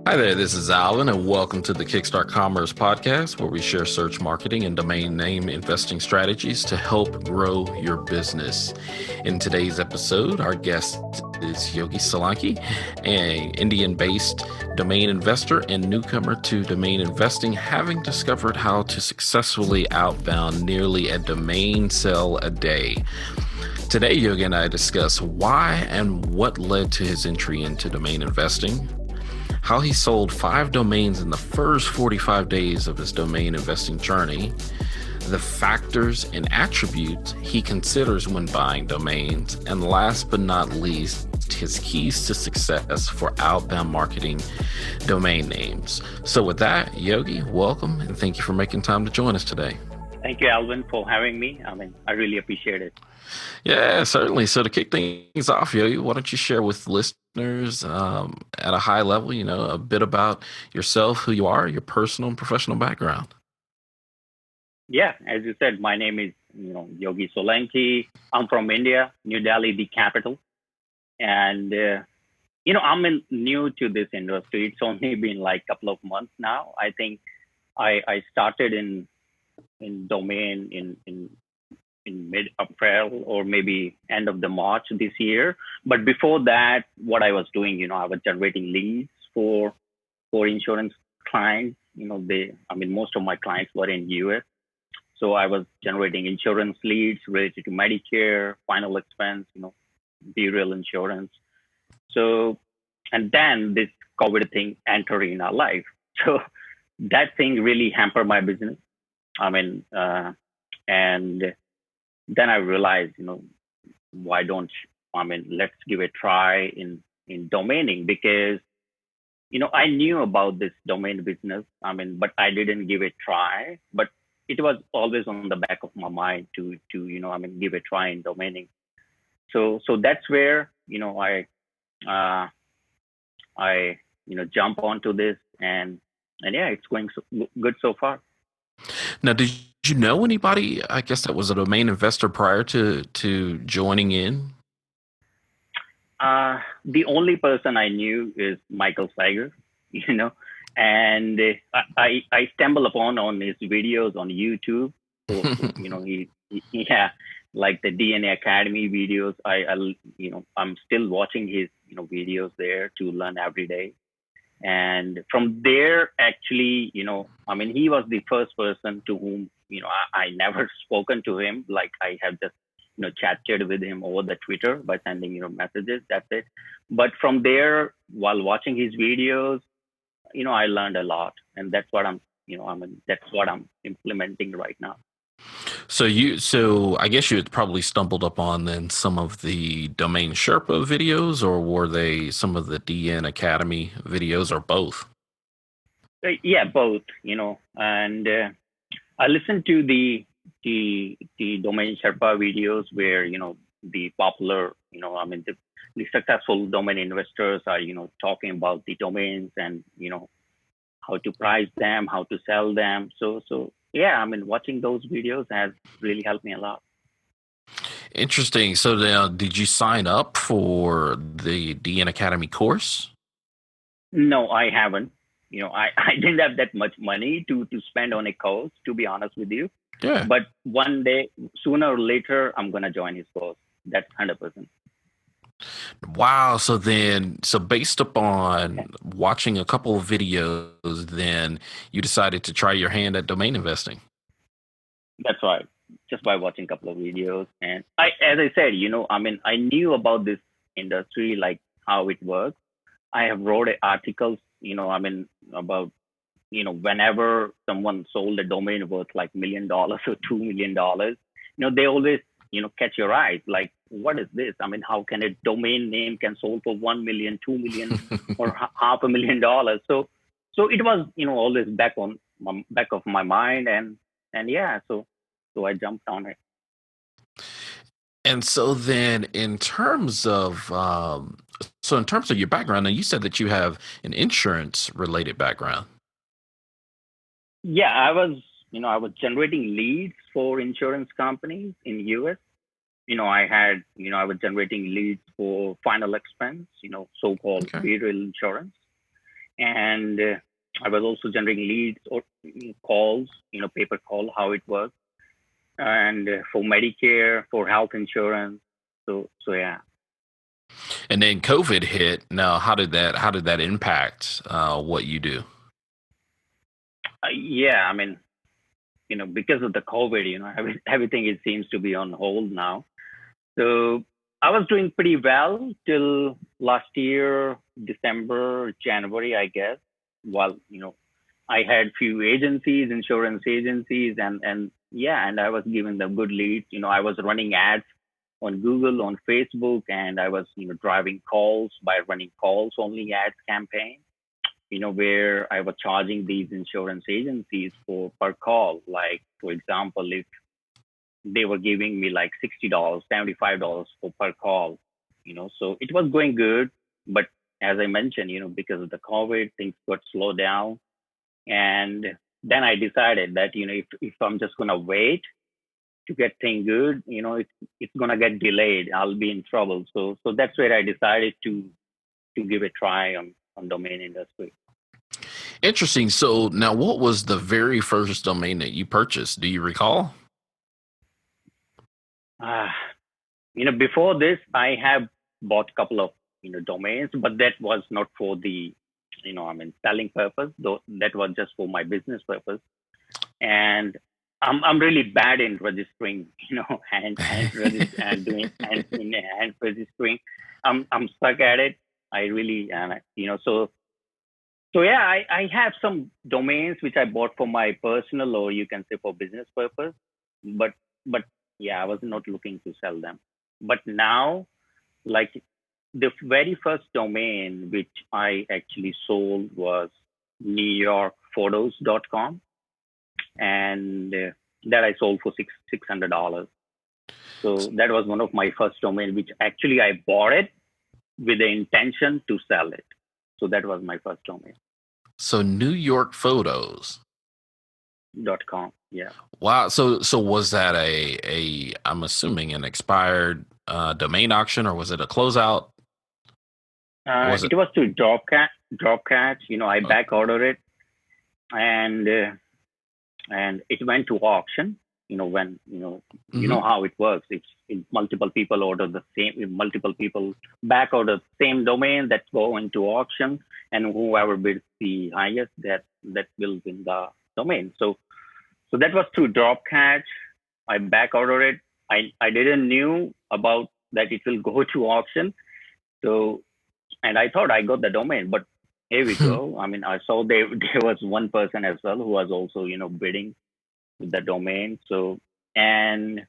Hi there, this is Alvin, and welcome to the Kickstart Commerce podcast, where we share search marketing and domain name investing strategies to help grow your business. In today's episode, our guest is Yogi Solanki, an Indian-based domain investor and newcomer to domain investing, having discovered how to successfully outbound nearly a domain sale a day. Today, Yogi and I discuss why and what led to his entry into domain investing, how he sold 5 domains in the first 45 days of his domain investing journey, the factors and attributes he considers when buying domains, and last but not least, his keys to success for outbound marketing domain names. So with that, Yogi, welcome, and thank you for making time to join us today. Thank you, Alvin, for having me. I really appreciate it. Yeah, certainly. So to kick things off, Yogi, why don't you share with listeners at a high level, a bit about yourself, who you are, your personal and professional background. Yeah, as you said, my name is Yogi Solanki. I'm from India, New Delhi, the capital, and I'm new to this industry. It's only been like a couple of months now. I think I started in domain in mid-April or maybe end of the March this year. But before that, what I was doing, I was generating leads for insurance clients. Most of my clients were in US. So I was generating insurance leads related to Medicare, final expense, burial insurance. So, and then this COVID thing entered in our life. So that thing really hampered my business. And then I realized, why don't let's give it a try in domaining, because I knew about this domain business, but I didn't give it a try. But it was always on the back of my mind to give it a try in domaining. So that's where I jump onto this, and yeah, it's going good so far. Now, did you know anybody, I guess, that was a domain investor prior to joining in? The only person I knew is Michael Sager, and I stumble upon on his videos on YouTube. So, yeah, like the DNA Academy videos. I'm still watching his videos there to learn every day. And from there, actually, he was the first person to whom, I never spoken to him. Like I have just, chatted with him over the Twitter by sending, messages. That's it. But from there, while watching his videos, I learned a lot, and that's what that's what I'm implementing right now. So I guess you had probably stumbled upon then some of the Domain Sherpa videos, or were they some of the DN Academy videos, or both? Yeah, both. And I listened to the Domain Sherpa videos where the popular the successful domain investors are talking about the domains and how to price them, how to sell them. So yeah, watching those videos has really helped me a lot. Interesting. So now, did you sign up for the DN Academy course? No, I haven't. I didn't have that much money to spend on a course, to be honest with you. Yeah. But one day, sooner or later, I'm gonna join his course. That's 100%. Wow. So based upon watching a couple of videos, then you decided to try your hand at domain investing. That's right. Just by watching a couple of videos, and as I said, I knew about this industry, like how it works. I have wrote articles, about whenever someone sold a domain worth like $1 million or $2 million, they always, catch your eyes. Like, what is this? How can a domain name can sold for 1 million, 2 million, or $500,000? So it was, always back of my mind, and yeah, so I jumped on it. And so then in terms of your background, now you said that you have an insurance related background. Yeah, I was generating leads for insurance companies in US. I was generating leads for final expense, so-called Okay. burial insurance. And I was also generating leads or calls, paper call, how it works, and for Medicare, for health insurance. So yeah. And then COVID hit. Now, how did that impact what you do? Yeah, I mean, because of the COVID, everything it seems to be on hold now. So I was doing pretty well till last year, December, January, I guess. While I had few agencies, insurance agencies, and yeah, and I was giving them good leads. I was running ads on Google, on Facebook, and I was driving calls by running calls only ads campaign. Where I was charging these insurance agencies for per call. Like for example, if they were giving me like $60, $75 for per call, so it was going good. But as I mentioned, because of the COVID, things got slowed down. And then I decided that, if I'm just going to wait to get things good, it's going to get delayed. I'll be in trouble. So that's where I decided to give a try on domain industry. Interesting. So now, what was the very first domain that you purchased? Do you recall? Uh, before this, I have bought a couple of, domains, but that was not for the, selling purpose, though that was just for my business purpose. And I'm really bad in registering, and doing hand registering. I'm stuck at it. I really, so yeah, I have some domains which I bought for my personal, or you can say for business purpose. But yeah, I was not looking to sell them. But now, like the very first domain which I actually sold was newyorkphotos.com, and that I sold for $600. So that was one of my first domain, which actually I bought it with the intention to sell it. So that was my first domain. So New York Photos. .com. Yeah. Wow. So was that a I'm assuming an expired domain auction, or was it a closeout? Was it? It was to Dropcat. I back ordered it, and it went to auction. When how it works. It's multiple people order the same. Multiple people back order same domain that go into auction, and whoever bids the highest, that will win the domain. So that was through Dropcat. I back ordered it. I didn't knew about that it will go to auction. So, and I thought I got the domain, but here we go. I mean, I saw there was one person as well who was also bidding with the domain. So, and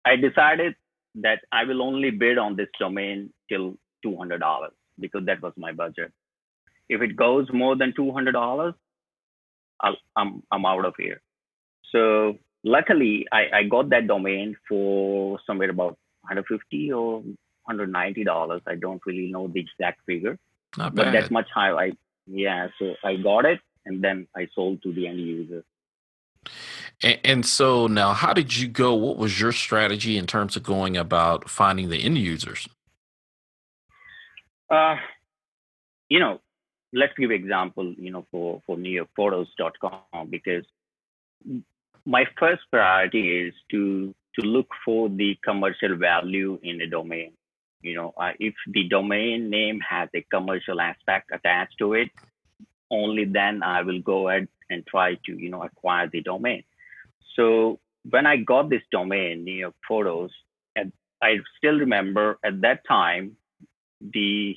I decided that I will only bid on this domain till $200 because that was my budget. If it goes more than $200, I'm out of here. So luckily, I got that domain for somewhere about 150 or $190. I don't really know the exact figure, Not but that bad. much high. So I got it, and then I sold to the end user. And so now, how did you go? What was your strategy in terms of going about finding the end users? Uh, you know, let's give example, for newyorkphotos.com, because my first priority is to look for the commercial value in a domain. If the domain name has a commercial aspect attached to it, only then I will go ahead and try to acquire the domain. So when I got this domain, New York Photos, and I still remember at that time the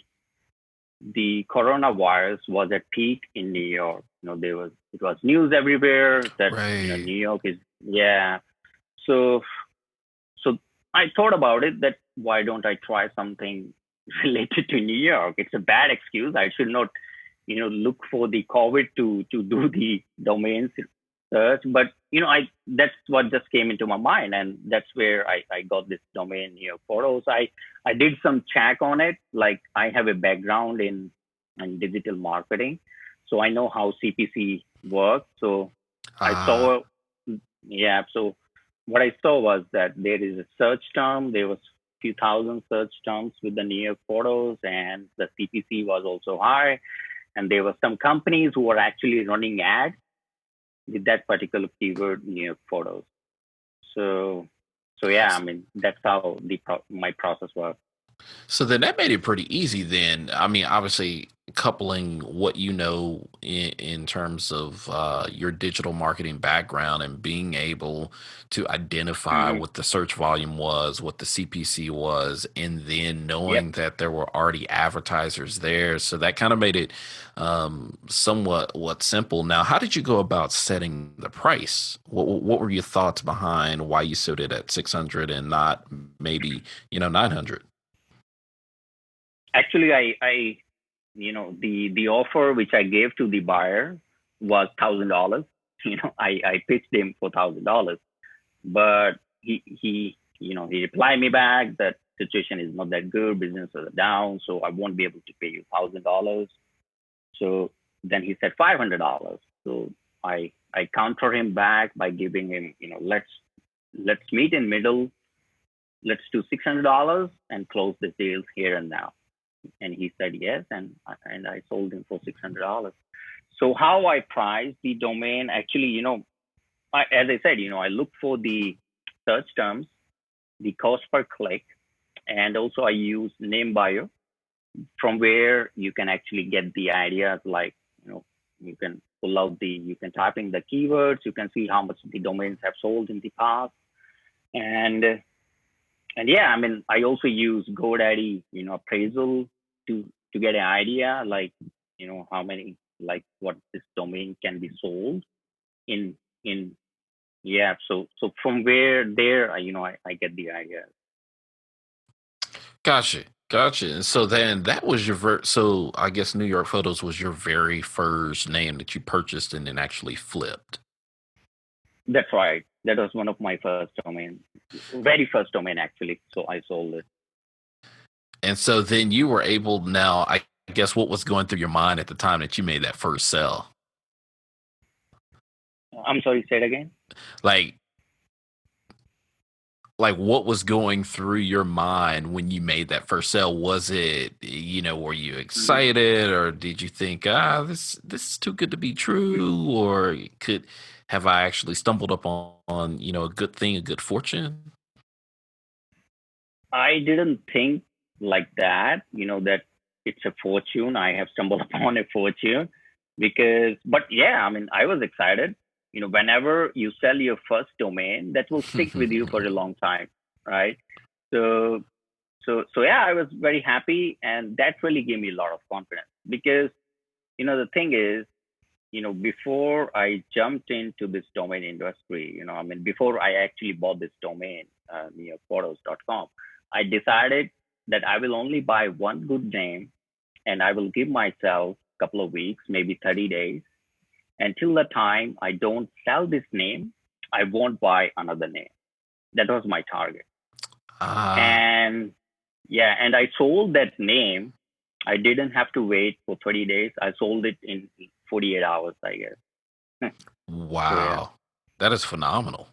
coronavirus was at peak in New York. It was news everywhere that Right. New York is, yeah. So so I thought about it, that why don't I try something related to New York? It's a bad excuse. I should not look for the COVID to do the domain search. But I that's what just came into my mind, and that's where I got this domain photos. I did some check on it. Like I have a background in digital marketing, so I know how CPC works. So I Ah, saw, yeah. So what I saw was that there is a search term. There was few thousand search terms with the New York photos, and the CPC was also high. and there were some companies who were actually running ads with that particular keyword near photos. So, so yeah, I mean that's how my process works. So then that made it pretty easy then. I mean, obviously coupling what you know in terms of your digital marketing background and being able to identify Hmm. what the search volume was, what the CPC was, and then Yep. knowing that there were already advertisers there. So that kind of made it somewhat what simple. Now, how did you go about setting the price? What were your thoughts behind why you set it at 600 and not maybe, 900? Actually, the offer which I gave to the buyer was $1,000. I pitched him for $1,000, but he replied me back that situation is not that good, business is down, so I won't be able to pay you $1,000. So then he said $500. So I counter him back by giving him, let's meet in middle. Let's do $600 and close the deal here and now. And he said yes, and I sold him for $600. So how I price the domain, actually, as I said, I look for the search terms, the cost per click, and also I use name bio from where you can actually get the ideas like, you can you can type in the keywords, you can see how much the domains have sold in the past. And, and yeah, I mean, I also use GoDaddy, appraisal to get an idea, like, how many, like what this domain can be sold in yeah. So from where there, I get the idea. Gotcha. Gotcha. And so then that was so I guess New York Photos was your very first name that you purchased and then actually flipped. That's right. That was one of my first domain, very first domain actually. So I sold it. And so then you were able now, I guess what was going through your mind at the time that you made that first sell? I'm sorry, say it again. Like what was going through your mind when you made that first sale? Was it, were you Mhm. excited or did you think, this is too good to be true? Or have I actually stumbled upon, a good thing, a good fortune? I didn't think like that, that it's a fortune. I have stumbled upon a fortune but yeah, I mean, I was excited. Whenever you sell your first domain, that will stick with you for a long time, right? So, so yeah, I was very happy, and that really gave me a lot of confidence because, the thing is, before I jumped into this domain industry, I mean, before I actually bought this domain, near photos.com, I decided that I will only buy one good name and I will give myself a couple of weeks, maybe 30 days. Until the time I don't sell this name, I won't buy another name. That was my target. Ah, And yeah, and I sold that name. I didn't have to wait for 30 days. I sold it in 48 hours, I guess. So yeah. wow. That is phenomenal.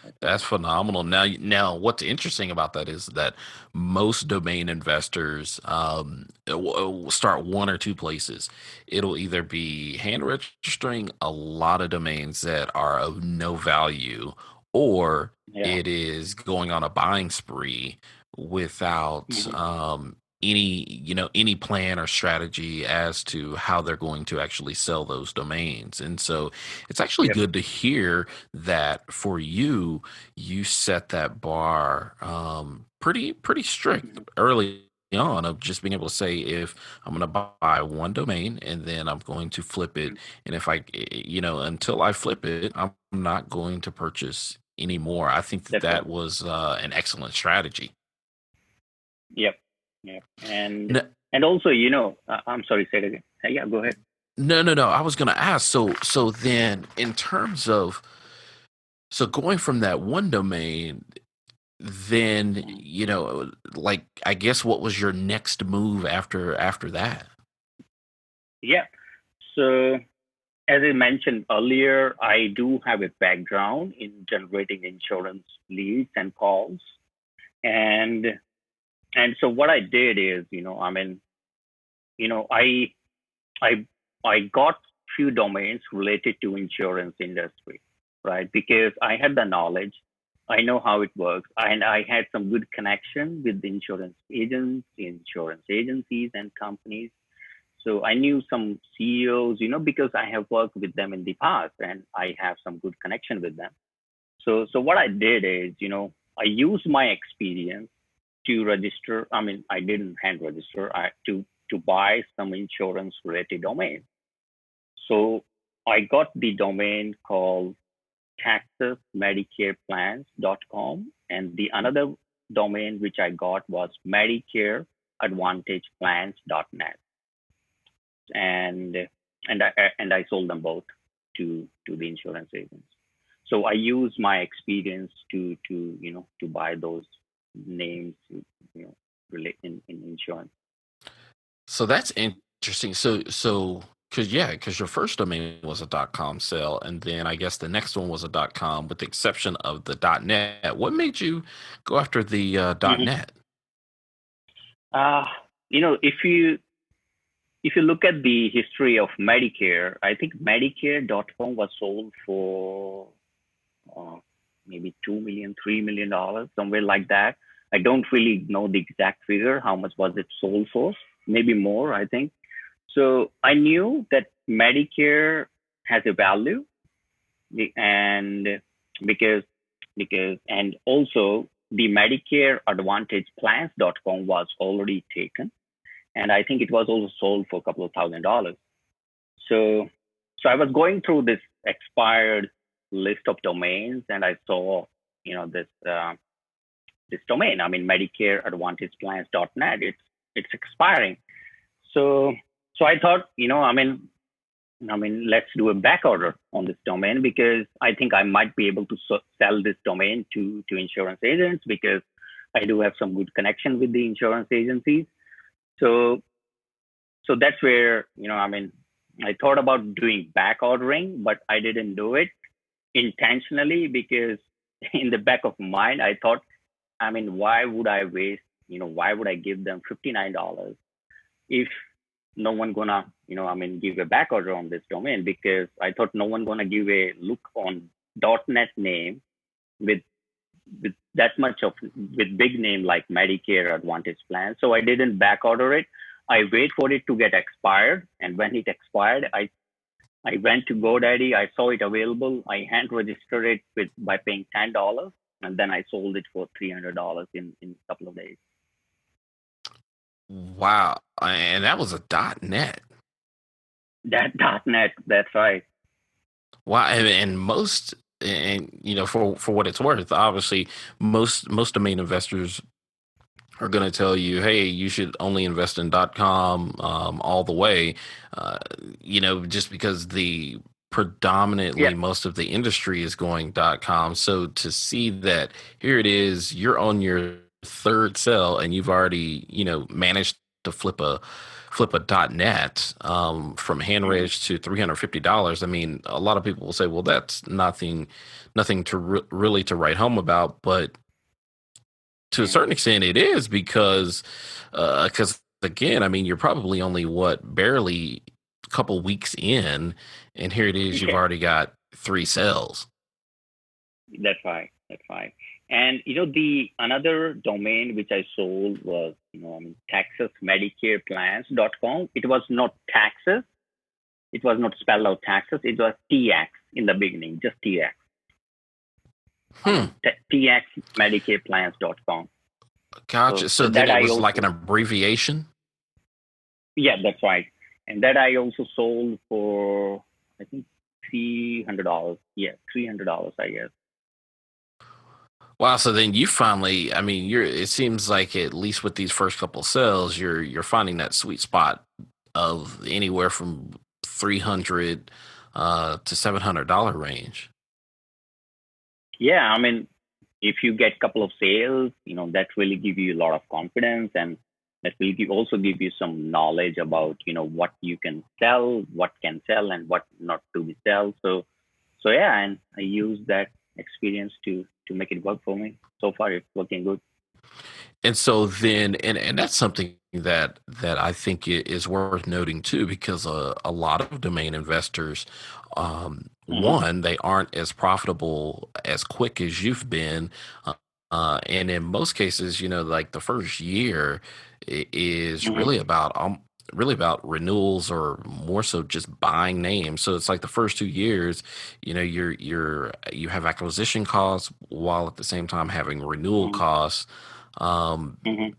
That's That's right. phenomenal. Now, what's interesting about that is that most domain investors will start one or two places. It'll either be hand registering a lot of domains that are of no value, or Yeah. it is going on a buying spree without Hmm. any plan or strategy as to how they're going to actually sell those domains. And so it's actually Yep. good to hear that for you you set that bar pretty strict Hmm. early on of just being able to say if I'm going to buy one domain and then I'm going to flip it, and if until I flip it, I'm not going to purchase anymore. I think that That's right. that was an excellent strategy. Yep. Yep. And No, and also, I'm sorry, say it again. Yeah, go ahead. no. I was going to ask. So then, in terms of going from that one domain, then Mhm. like I guess what was your next move after that? Yeah. So as I mentioned earlier, I do have a background in generating insurance leads and calls. And and so what I did is, I mean, I I got few domains related to insurance industry, right? Because I had the knowledge, I know how it works, and I had some good connection with the insurance agents, insurance agencies, and companies. So I knew some CEOs, because I have worked with them in the past, and I have some good connection with them. So what I did is, I used my experience to register. I mean, I didn't hand register. To buy some insurance related domain. So I got the domain called texasmedicareplans.com, and the another domain which I got was medicareadvantageplans.net, and I sold them both to the insurance agents. So I use my experience to buy those names, relate in insurance. So that's interesting. Because your first domain was a .com sale, and then I guess the next one was a .com, with the exception of the .net. What made you go after the Mhm. .net? Uh, if you look at the history of Medicare, I think Medicare.com was sold for uh, maybe 2 million, $3 million, somewhere like that. I don't really know the exact figure. How much was it sold for? Maybe more, I think. So I knew that Medicare has a value, and because and also the Medicare Advantage Plans.com was already taken, and I think it was also sold for a couple of $1,000. So I was going through this expired list of domains, and I saw this domain. I mean, Medicare Advantage Plans.net. It's expiring. So I thought, let's do a back order on this domain, because I think I might be able to sell this domain to insurance agents, because I do have some good connection with the insurance agencies. So that's where, I thought about doing back ordering, but I didn't do it intentionally, because in the back of mind, I thought, why would I waste, why would I give them $59 if no one gonna, give a back order on this domain? Because I thought no one gonna give a look on .net name with that much of with big name like Medicare Advantage Plan. So I didn't back order it. I wait for it to get expired, and when it expired, I went to GoDaddy. I saw it available. I hand registered it by paying $10, and then I sold it for $300 in a couple of days. Wow, and that was a .net. That .net, that's right. Wow, and most, and for what it's worth, obviously most domain investors are going to tell you, hey, you should only invest in .com all the way, just because the Yeah, predominantly most of the industry is going .com. So to see that here it is, you're on your third sell and you've already, managed to flip a .net from hand mhm, raised to $350. I mean, a lot of people will say, well, that's nothing to really to write home about, but to a mhm. certain extent it is, because again, I mean, you're probably only barely a couple weeks in, and here it is, you've Yeah, already got 3 sales. that's right. That's right. And the another domain which I sold was TexasMedicarePlans.com. It was not Texas. It was not spelled out Texas. It was TX in the beginning, just TX. Hmm. TXMedicarePlans.com. Gotcha. So So then that it I was like an also, abbreviation. yeah, that's right. And that I also sold for, I think, $300. Yeah, $300, I guess. Wow. So then you finally, I mean, it seems like at least with these first couple sales, you're finding that sweet spot of anywhere from 300 to $700 range. Yeah, if you get a couple of sales, that really give you a lot of confidence, and that will also give you some knowledge about, what you can sell, what can sell, and what not to be sell. So yeah, and I use that experience to make it work for me. So far, it's working good. And so then, and that's something that I think is worth noting too, because a lot of domain investors, Hmm. one, they aren't as profitable as quick as you've been, and in most cases, like the first year is Hmm. really about renewals, or more so just buying names. So it's like the first 2 years, you have acquisition costs while at the same time having renewal Hmm. costs, um, Hmm.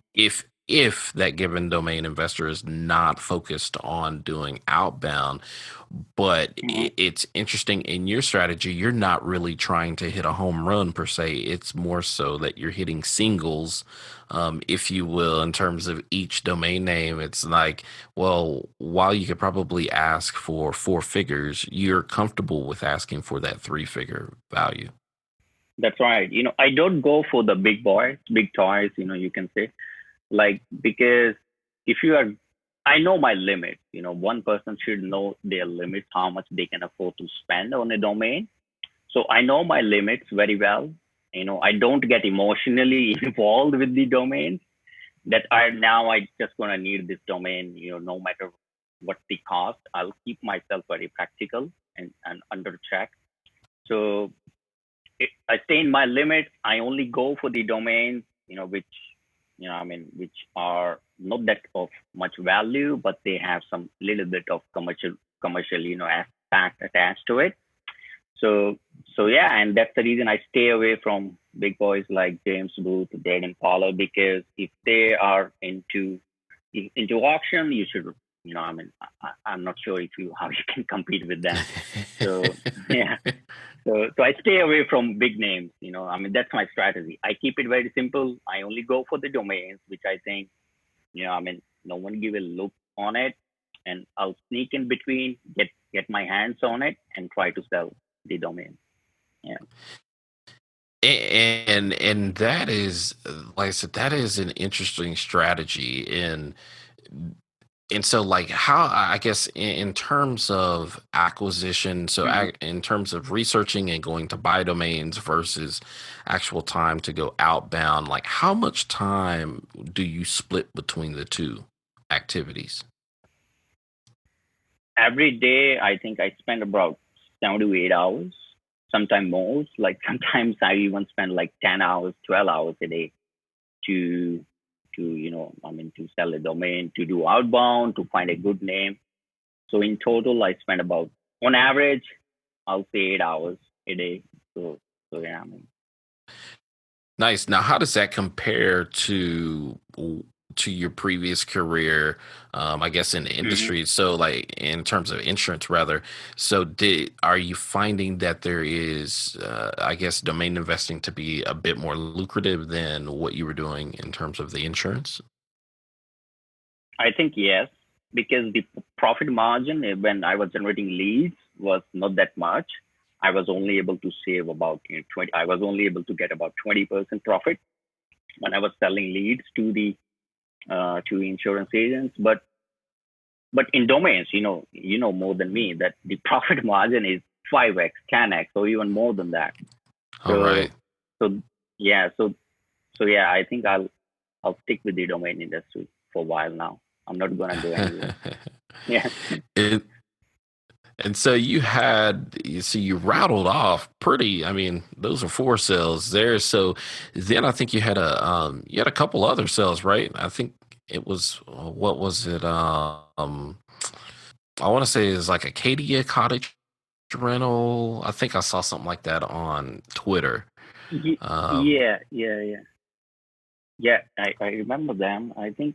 if that given domain investor is not focused on doing outbound. But Hmm. it's interesting, in your strategy, you're not really trying to hit a home run per se. It's more so that you're hitting singles, if you will, in terms of each domain name. It's like, well, while you could probably ask for four figures, you're comfortable with asking for that three-figure value. That's right. I don't go for the big boys, big toys. You can say, like, because if you are, I know my limits. One person should know their limits, how much they can afford to spend on a domain. So I know my limits very well. I don't get emotionally involved with the domains that I just gonna need this domain, no matter what the cost. I'll keep myself very practical and under check. So I stay in my limits. I only go for the domains, which, which are not that of much value, but they have some little bit of commercial, aspect attached to it. So, so yeah, and that's the reason I stay away from big boys like James Booth, Dead and Paula, because if they are into auction, you should, I'm not sure if you how you can compete with them. So yeah, so I stay away from big names. That's my strategy. I keep it very simple. I only go for the domains which I think, no one give a look on it, and I'll sneak in between, get my hands on it, and try to sell the domain. Yeah. And that is, like I said, that is an interesting strategy. And so, like, how, I guess, in terms of acquisition, so Hmm. in terms of researching and going to buy domains versus actual time to go outbound, like, how much time do you split between the two activities? Every day, I think I spend about 7 to 8 hours, sometimes more. Like sometimes I even spend like 10 hours, 12 hours a day to to sell a domain, to do outbound, to find a good name. So in total, I spend about, on average, I'll say 8 hours a day. So yeah, Nice. Now, how does that compare to your previous career? I guess in the Mhm. industry. So, like, in terms of insurance, rather. So, did are you finding that there is, I guess, domain investing to be a bit more lucrative than what you were doing in terms of the insurance? I think yes, because the profit margin, when I was generating leads, was not that much. I was only able to save about 20. I was only able to get about 20% profit when I was selling leads to insurance agents. But in domains, more than me that the profit margin is 5x, 10x, or even more than that. All right. So so yeah, so yeah, I think I'll stick with the domain industry for a while now. I'm not gonna go anywhere. Yeah. And and so you rattled off pretty. I mean, those are four cells there. So then I think you had a couple other cells, right? I think it was, what was it? I want to say it's like Acadia Cottage Rental. I think I saw something like that on Twitter. Um, Yeah, yeah, yeah. Yeah, I remember them. I think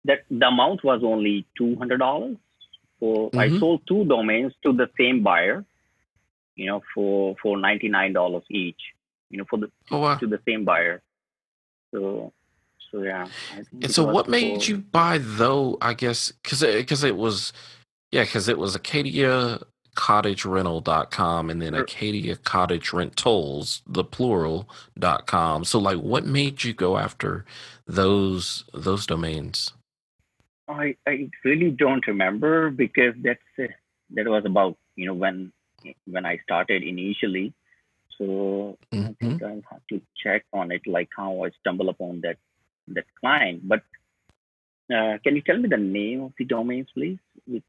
that the amount was only $200. For I mhm. sold two domains to the same buyer, for $99 each, for the Oh wow. to the same buyer. So so yeah, I think And it so was what made for. you buy, though? I guess because it was, yeah, because it was Acadia Cottage Rental.com, and then Acadia Cottage Rentals, the plural.com. So, like, what made you go after those domains? I really don't remember because that was about when I started initially. So I Hmm. think I'll have to check on it, like how I stumble upon that that client. But can you tell me the name of the domains, please? Which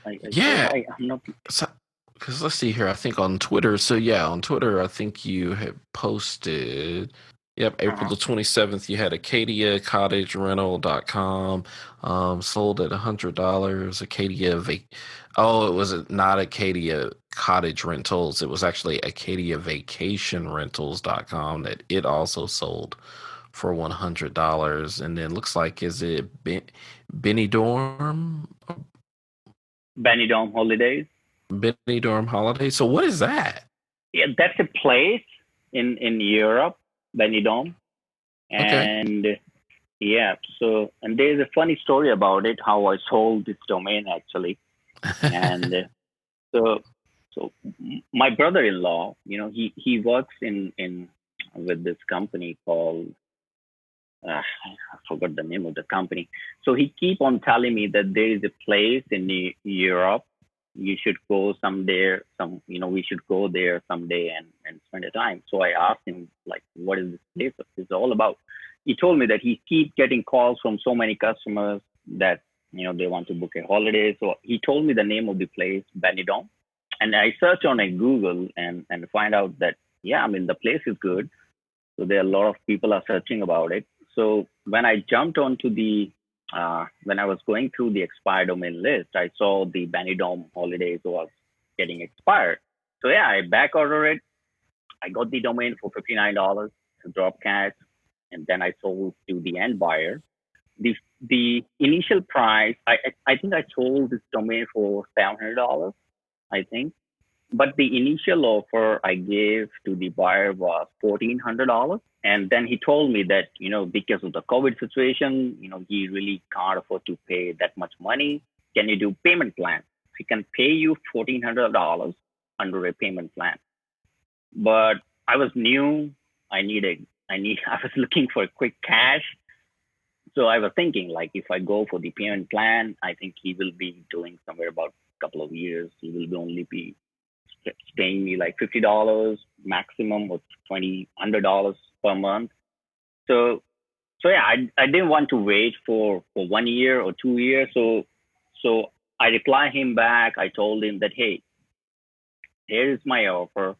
I saw. Yeah. I'm not. So, because let's see here. I think on Twitter. So yeah, on Twitter, I think you had posted. Yep, April Uh-huh. the 27th. You had AcadiaCottageRental.com, sold at $100. Oh, it was not Acadia Cottage Rentals. It was actually AcadiaVacationRentals.com that it also sold for $100. And then looks like, is it Benny Dorm? Benidorm Holidays. Benny Dorm Holiday. So what is that? Yeah, that's a place in Europe, Benidorm, Okay. and yeah. So, and there's a funny story about it. How I sold this domain actually, and so my brother-in-law, he works in with this company called I forgot the name of the company. So he keep on telling me that there is a place in Europe. You should go someday. We should go there someday and spend a time. So I asked him like, what is this place? What is it all about? He told me that he keeps getting calls from so many customers that they want to book a holiday. So he told me the name of the place, Benidorm, and I search on a Google and find out that yeah, I mean the place is good. So there are a lot of people are searching about it. So when I jumped onto when I was going through the expired domain list, I saw the Benidorm holidays was getting expired. So yeah, I back ordered it. I got the domain for $59 to drop cash, and then I sold to the end buyer. The initial price, I think I sold this domain for $700. I think, but the initial offer I gave to the buyer was $1,400. And then he told me that, because of the COVID situation, he really can't afford to pay that much money. Can you do payment plan? He can pay you $1,400 under a payment plan. But I was new. I was looking for quick cash. So I was thinking like, if I go for the payment plan, I think he will be doing somewhere about a couple of years. He will only be paying me like $50 maximum or $2,100 per month. So yeah, I didn't want to wait for 1 year or 2 years. So I replied him back. I told him that hey, here is my offer.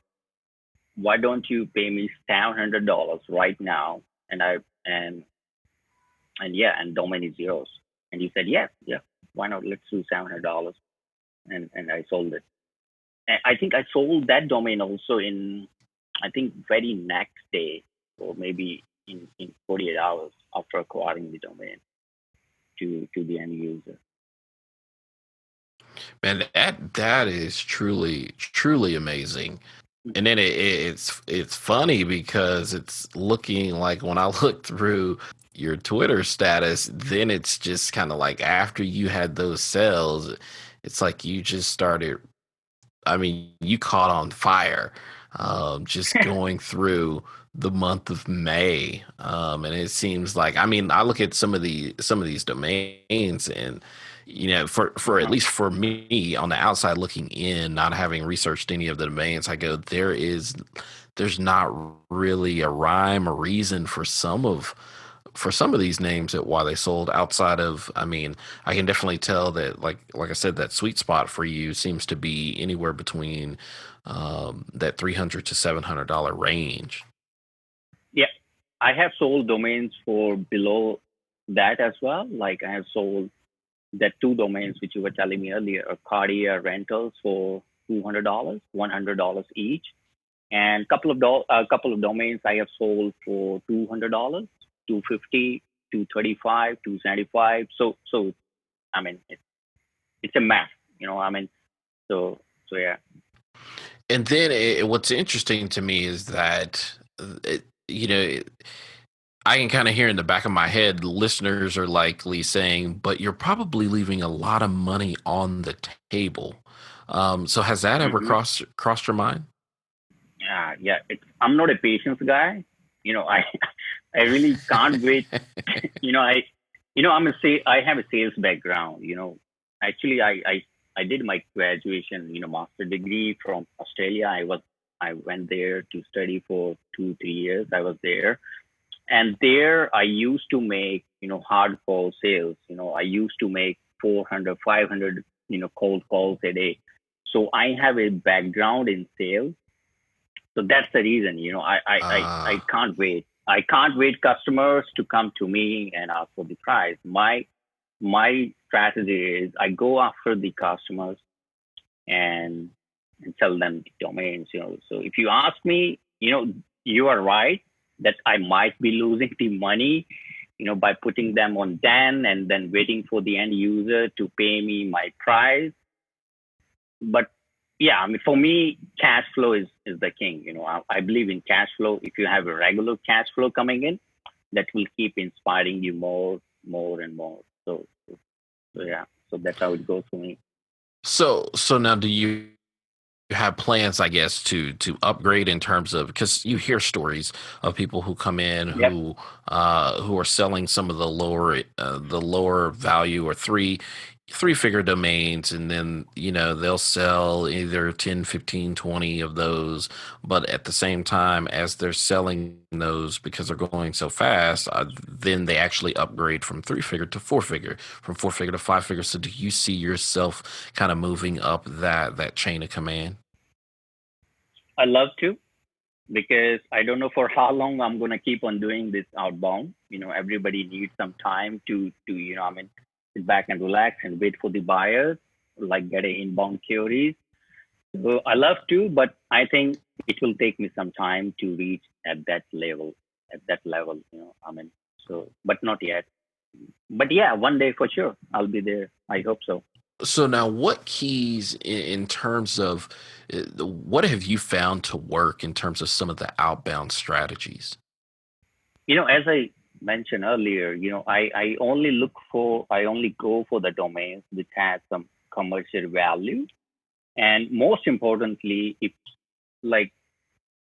Why don't you pay me $700 right now? And yeah, and domain is yours. And he said yes, yeah, why not? Let's do $700. And I sold it. I think I sold that domain also I think, very next day or maybe in 48 hours after acquiring the domain to the end user. Man, that is truly amazing. And then it's funny because it's looking like when I look through your Twitter status, then it's just kind of like after you had those sales, it's like you just started. I mean, you caught on fire, just going through the month of May, and it seems like, I mean, I look at some of these domains, and for at Uh-huh. least for me on the outside looking in, not having researched any of the domains, I go, there's not really a rhyme or reason for some of these names at why they sold outside of, I mean, I can definitely tell that like I said, that sweet spot for you seems to be anywhere between that $300 to $700 range. Yeah, I have sold domains for below that as well. Like I have sold that two domains which you were telling me earlier, Arcadia rentals for $200, $100 each, and a couple of domains I have sold for $200, 250, 235, 275. So I mean it's a math, I mean so yeah. And then what's interesting to me is that it, you know I can kind of hear in the back of my head, listeners are likely saying, but you're probably leaving a lot of money on the table. So has that ever Hmm. crossed your mind? Yeah. I'm not a patience guy. I I really can't wait. I I have a sales background. Actually I did my graduation, master degree from Australia. I went there to study for 2 3 years. I was there, And there I used to make, hardcore sales. I used to make 400, 500, cold calls a day. So I have a background in sales. So that's the reason, I Ah, can't wait. I can't wait customers to come to me and ask for the price. My strategy is I go after the customers and sell them the domains. So if you ask me, you are right that I might be losing the money, by putting them on Dan and then waiting for the end user to pay me my price. But yeah, I mean, for me, cash flow is the king. I believe in cash flow. If you have a regular cash flow coming in, that will keep inspiring you more and more. So yeah, so that's how it goes for me. so now do you have plans, I guess, to upgrade in terms of, because you hear stories of people who come in Yep. who are selling some of the lower value or three figure domains, and then they'll sell either 10, 15, 20 of those, but at the same time as they're selling those, because they're going so fast, then they actually upgrade from three figure to four figure, from four figure to five figure. So do you see yourself kind of moving up that chain of command? I love to, because I don't know for how long I'm gonna keep on doing this outbound. Everybody needs some time to sit back and relax and wait for the buyers, like get a inbound queries. So I love to, but I think it will take me some time to reach at that level. At that level, so but not yet. But yeah, one day for sure I'll be there. I hope so. So now, what keys in terms of what have you found to work in terms of some of the outbound strategies? As I mentioned earlier, I only go for the domains which has some commercial value. And most importantly, if, like,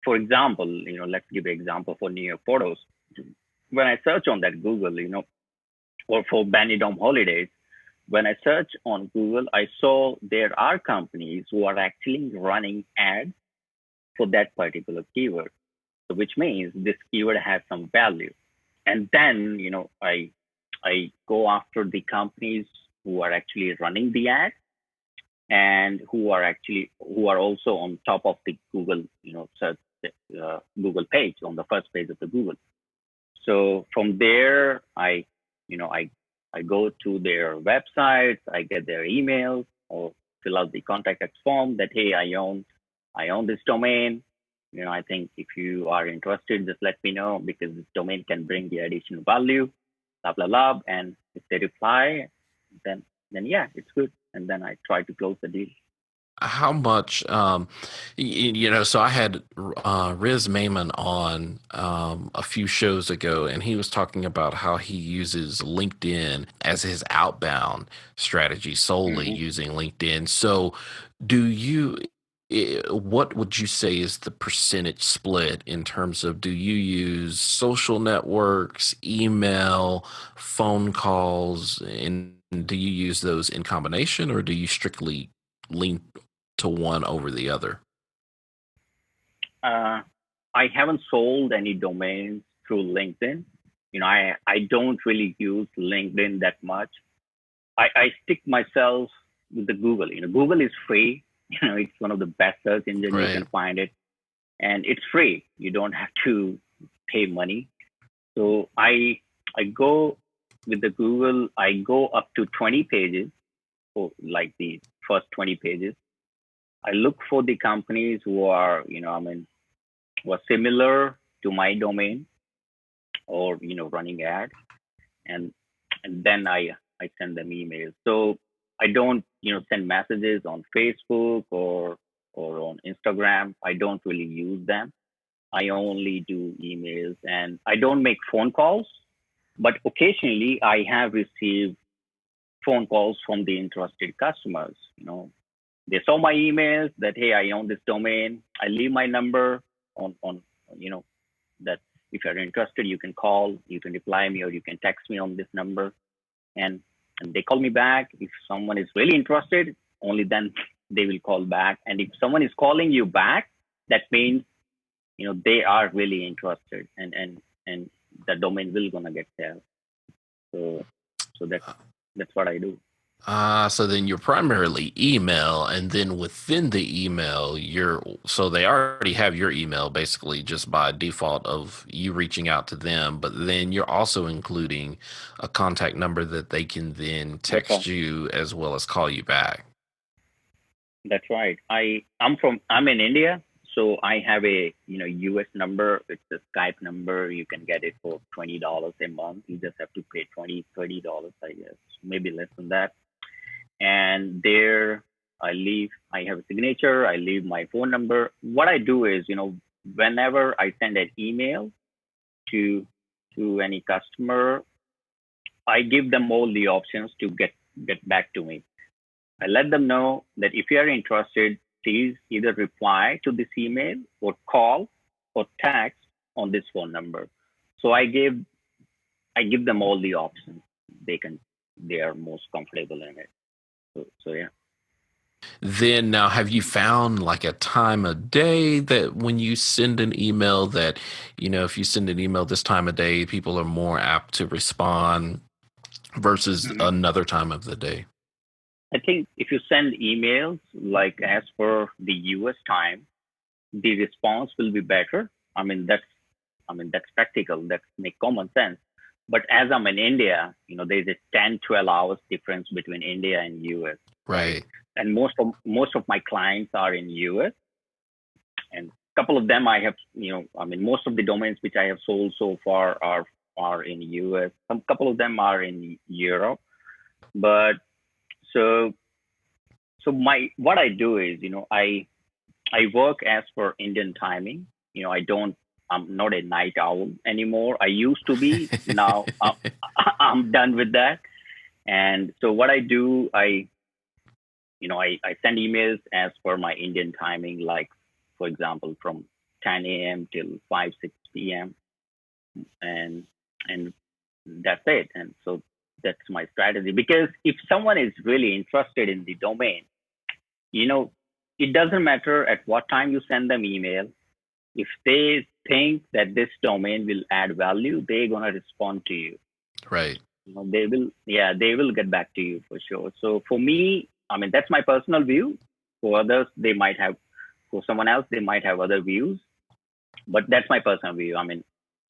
for example, let's give an example for New York photos. When I search on that Google, or for Benidorm holidays, when I search on Google, I saw there are companies who are actually running ads for that particular keyword. So which means this keyword has some value. And then, I go after the companies who are actually running the ad, and who are also on top of the Google, search, Google page, on the first page of the Google. So from there, I go to their websites, I get their emails, or fill out the contact us form that, hey, I own this domain. I think if you are interested, just let me know, because this domain can bring the additional value, blah blah blah. And if they reply, then yeah, it's good. And then I try to close the deal. How much, so I had Riz Maimon on a few shows ago, and he was talking about how he uses LinkedIn as his outbound strategy, solely Hmm. using LinkedIn. So, do you, what would you say is the percentage split in terms of, do you use social networks, email, phone calls, and do you use those in combination, or do you strictly lean to one over the other? Uh, I haven't sold any domains through LinkedIn. I don't really use LinkedIn that much. I stick myself with the Google. Google is free. It's one of the best search engine you can Right. find it, and it's free. You don't have to pay money. So I go with the Google. I go up to 20 pages, for like the first 20 pages. I look for the companies who are, who are similar to my domain, or running ads, and then I send them emails. So I don't send messages on Facebook or on Instagram. I don't really use them. I only do emails, and I don't make phone calls. But occasionally, I have received phone calls from the interested customers. They saw my emails that, hey, I own this domain. I leave my number on you know that if you're interested, you can call, you can reply me, or you can text me on this number. And they call me back. If someone is really interested, only then they will call back. And if someone is calling you back, that means they are really interested. And the domain will gonna get there. So that's what I do. So then you're primarily email, and then within the email, so they already have your email basically just by default of you reaching out to them, but then you're also including a contact number that they can then That's text all. you as well as call you back. That's right. I'm in India, so I have a US number. It's a Skype number. You can get it for $20 a month. You just have to pay $30, I guess, maybe less than that. And there I have a signature. I leave my phone number. What I do is, whenever I send an email to any customer, I give them all the options to get back to me. I let them know that if you are interested, please either reply to this email or call or text on this phone number. So I give them all the options. They are most comfortable in it. So yeah. Then now, have you found like a time of day that when you send an email that, if you send an email this time of day, people are more apt to respond versus Mhm. another time of the day? I think if you send emails like as per the US time, the response will be better. I mean that's practical. That makes common sense. But as I'm in India, there's a 10, 12 hours difference between India and US, right? Right. And most of my clients are in US, and a couple of them I have, most of the domains which I have sold so far are in US. Some couple of them are in Europe. But so my what I do is, I work as per Indian timing. I don't. I'm not a night owl anymore. I used to be. Now I'm done with that. And so what I do, I send emails as per my Indian timing, like for example from 10 a.m. till 5, 6 p.m. and and that's it. And so that's my strategy. Because if someone is really interested in the domain, you know, it doesn't matter at what time you send them email. If they think that this domain will add value, they're gonna respond to you. Right. They will get back to you for sure. So for me, that's my personal view. For others, for someone else, they might have other views, but that's my personal view.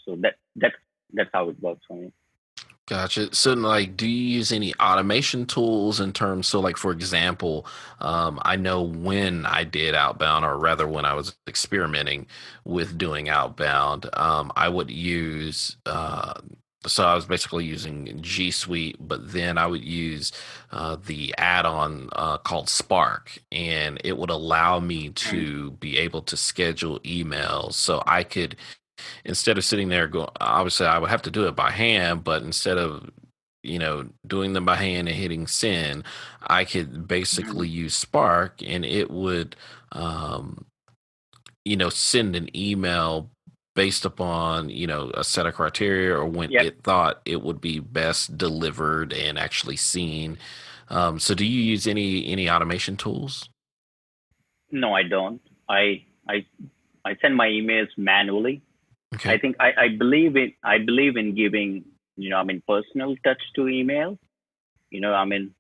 So that's how it works for me. Gotcha. So, like, do you use any automation tools in terms? So, like, for example, I know when I did outbound, or rather, when I was experimenting with doing outbound, I would use. So I was basically using G Suite, but then I would use the add-on called Spark, and it would allow me Mhm. to be able to schedule emails. So I could, instead of sitting there going, obviously I would have to do it by hand, but instead of doing them by hand and hitting send, I could basically Mhm. use Spark, and it would um send an email based upon a set of criteria, or when Yep. it thought it would be best delivered and actually seen. So do you use any automation tools? No, I don't. I send my emails manually. I Okay. think I believe in giving personal touch to email. You know, I mean,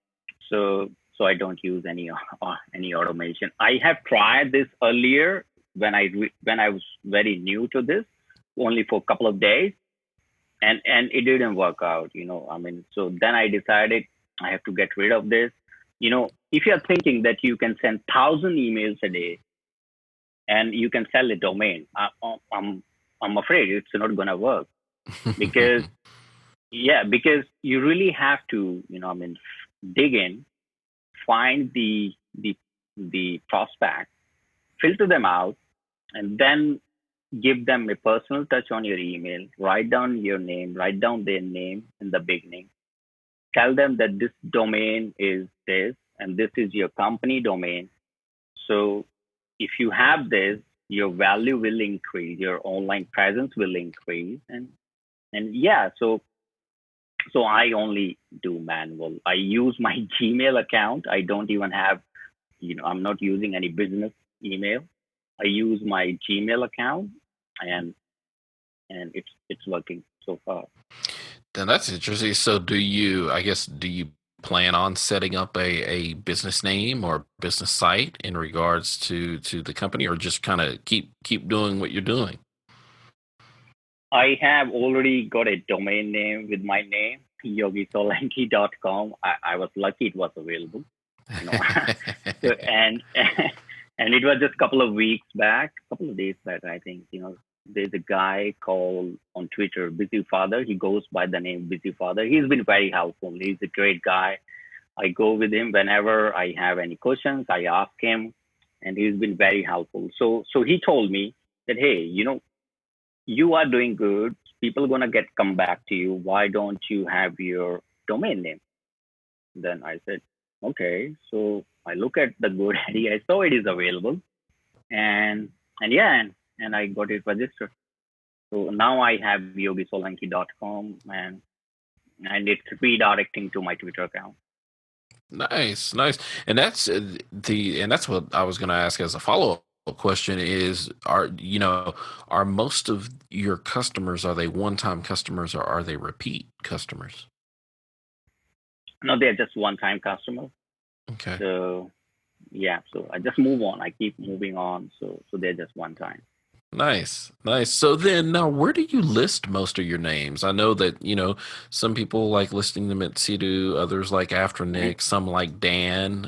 so I don't use any automation. I have tried this earlier when I was very new to this, only for a couple of days, and it didn't work out. So then I decided I have to get rid of this. If you're thinking that you can send 1,000 emails a day and you can sell a domain, I'm afraid it's not gonna work. Because because you really have to, dig in, find the prospect, filter them out, and then give them a personal touch on your email. Write down your name, write down their name in the beginning. Tell them that this domain is this, and this is your company domain. So if you have this, your value will increase, your online presence will increase, and yeah. So I only do manual. I use my Gmail account. I don't even have, I'm not using any business email. I use my Gmail account, and it's working so far. Then that's interesting. So do you plan on setting up a business name or business site in regards to the company, or just kind of keep doing what you're doing? I have already got a domain name with my name, yogisolanki.com. I was lucky it was available, you know. So, and it was just a couple of weeks back, couple of days back, I think. There's a guy called on Twitter, Busy Father. He goes by the name Busy Father. He's been very helpful. He's a great guy. I go with him whenever I have any questions. I ask him, and he's been very helpful. So he told me that, hey, you are doing good. People are gonna come back to you. Why don't you have your domain name? Then I said, okay. So I look at the GoDaddy. I saw it is available, and and I got it registered. So now I have yogisolanki.com, and it's redirecting to my Twitter account. Nice, nice. And that's what I was going to ask as a follow-up question is, are most of your customers, are they one-time customers or are they repeat customers? No, they're just one-time customers. Okay. So yeah, so I just move on. I keep moving on. So they're just one time. Nice, nice. So then now where do you list most of your names? I know that, some people like listing them at Sidu, others like after Mhm. Nick, some like Dan,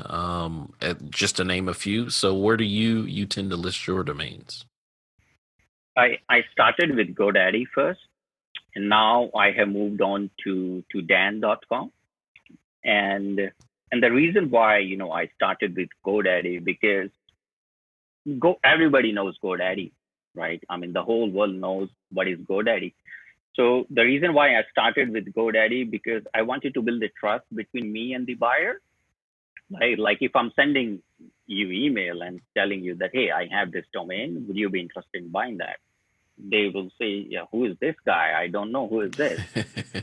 just to name a few. So where do you tend to list your domains? I started with GoDaddy first, and now I have moved on to Dan.com. And the reason why I started with GoDaddy, because everybody knows GoDaddy, right? I mean, the whole world knows what is GoDaddy. So the reason why I started with GoDaddy, because I wanted to build a trust between me and the buyer. Like if I'm sending you email and telling you that, hey, I have this domain, would you be interested in buying that? They will say, yeah, who is this guy? I don't know who is this.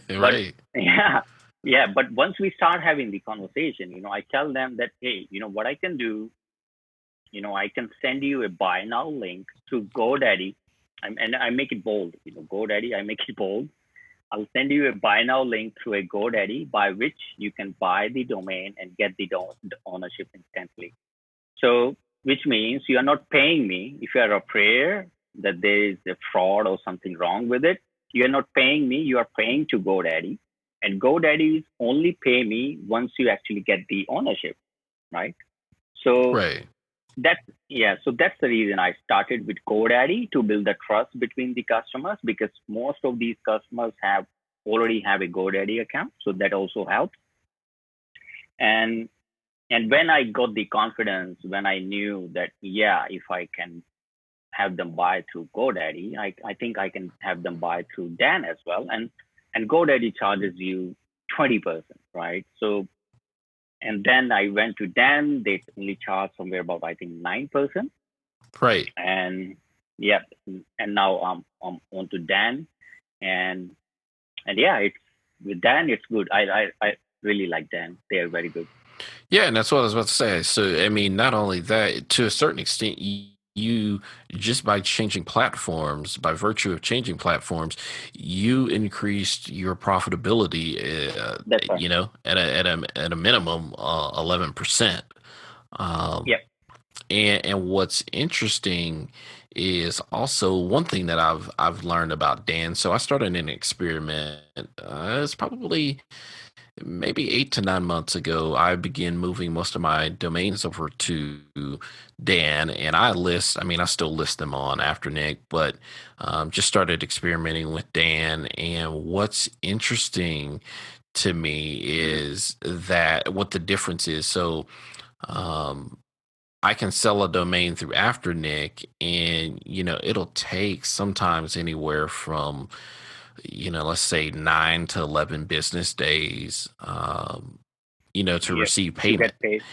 But Right. yeah, yeah. But once we start having the conversation, I tell them that, hey, what I can do, I can send you a buy now link through GoDaddy. And I make it bold, GoDaddy, I make it bold. I'll send you a buy now link through a GoDaddy by which you can buy the domain and get the ownership instantly. So, which means you are not paying me. If you are afraid that there is a fraud or something wrong with it, you are not paying me. You are paying to GoDaddy, and GoDaddy is only pay me once you actually get the ownership, right? So Right. that's the reason I started with GoDaddy, to build the trust between the customers, because most of these customers already have a GoDaddy account, so that also helps. And when I got the confidence, when I knew that, yeah, if I can have them buy through GoDaddy, I think I can have them buy through Dan as well. And GoDaddy charges you 20%, right? So, and then I went to Dan, they only charge somewhere about, I think, 9%. Right. And yeah, and now I'm on to Dan, and yeah, it's with Dan, it's good. I really like Dan. They are very good. Yeah, and that's what I was about to say. So, I mean, not only that, to a certain extent, you just by changing platforms, by virtue of changing platforms, you increased your profitability, That's right. at a minimum, 11%. Um, Yeah. and what's interesting is also one thing that I've learned about Dan. So I started an experiment. It's probably maybe 8 to 9 months ago. I began moving most of my domains over to Dan, and I mean, I still list them on After Nick, but just started experimenting with Dan. And what's interesting to me Mhm. is that what the difference is. So, um, I can sell a domain through Afternic, and it'll take sometimes anywhere from, let's say 9 to 11 business days, to Yep. receive To get payment. paid.